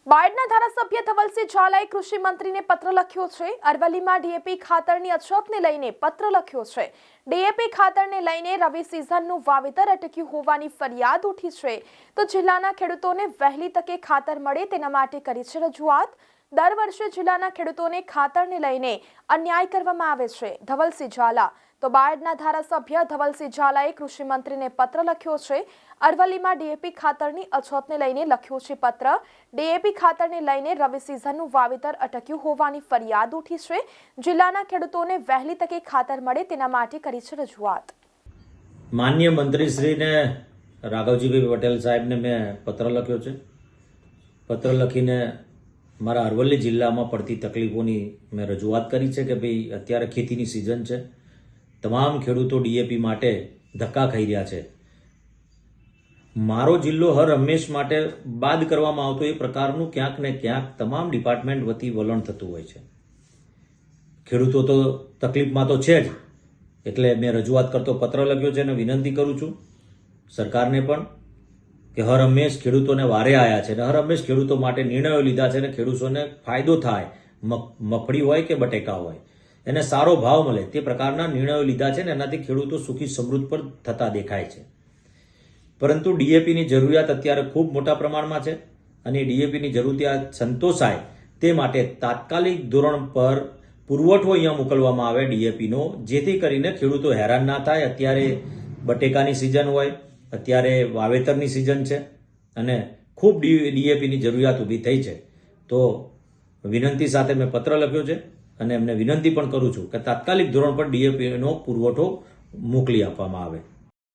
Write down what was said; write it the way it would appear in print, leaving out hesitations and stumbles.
બાયડના ધારાસભ્ય ધવલસિંહ ઝાલાએ કૃષિ મંત્રીને પત્ર લખ્યો છે। અરવલ્લીમાં ડીએપી ખાતરની અછતને લઈને પત્ર લખ્યો છે। ડીએપી ખાતરને લઈને રવિ સિઝનનું વાવેતર અટક્યું હોવાની ફરિયાદ ઉઠી છે, તો જિલ્લાના ખેડૂતોને વહેલી તકે ખાતર મળે તેના માટે કરી છે રજૂઆત। દર વર્ષે જિલ્લાના ખેડૂતોને ખાતરને લઈને અન્યાય કરવામાં આવે છે। ધવલસિંહ ઝાલા તો બાયડના ધારાસભ્ય ધવલસિંહ ઝાલાએ કૃષિ મંત્રીને પત્ર લખ્યો છે। અરવલ્લીમાં ડીએપી ખાતરની અછતને લઈને લખ્યો છે પત્ર। ડીએપી ખાતરને લઈને રવિ સિઝનનું વાવેતર અટક્યું હોવાની ફરિયાદ ઉઠી છે। જિલ્લાના ખેડૂતોને વહેલી તકે ખાતર મળે તેના માટે કરી છે રજૂઆત। માનનીય મંત્રીશ્રીને રાઘવજીભાઈ પટેલ સાહેબને મેં પત્ર લખ્યો છે। પત્ર લખીને મારા અરવલ્લી જિલ્લામાં પડતી તકલીફોની મેં રજૂઆત કરી છે કે ભાઈ અત્યારે ખેતીની સિઝન છે, તમામ ખેડૂતો ડીએપી માટે ધક્કા ખાઈ રહ્યા છે। મારો જિલ્લો હર હંમેશ માટે બાદ કરવામાં આવતો એ પ્રકારનું ક્યાંક ને ક્યાંક તમામ ડિપાર્ટમેન્ટ વતી વલણ થતું હોય છે। ખેડૂતો તો તકલીફમાં તો છે જ, એટલે મેં રજૂઆત કરતો પત્ર લખ્યો છે અને વિનંતી કરું છું સરકારને પણ કે હર હંમેશ ખેડૂતોને વારે આવ્યા છે અને હર હંમેશ ખેડૂતો માટે નિર્ણયો લીધા છે અને ખેડૂતોને ફાયદો થાય, મગફળી હોય કે બટેકા હોય એને સારો ભાવ મળે તે પ્રકારના નિર્ણયો લીધા છે ને એનાથી ખેડૂતો સુખી સમૃદ્ધ પર થતા દેખાય છે। પરંતુ ડીએપીની જરૂરિયાત અત્યારે ખૂબ મોટા પ્રમાણમાં છે અને ડીએપીની જરૂરિયાત સંતોષાય તે માટે તાત્કાલિક ધોરણ પર પુરવઠો અહીંયા મોકલવામાં આવે ડીએપીનો, જેથી કરીને ખેડૂતો હેરાન ના થાય। અત્યારે બટેકાની સિઝન હોય, અત્યારે વાવેતરની સિઝન છે અને ખૂબ ડીએપીની જરૂરિયાત ઊભી થઈ છે, તો વિનંતી સાથે મેં પત્ર લખ્યો છે અને એમને વિનંતી પણ કરું છું કે તાત્કાલિક ધોરણ પર ડીએપીનો પુરવઠો મોકલી આપવામાં આવે।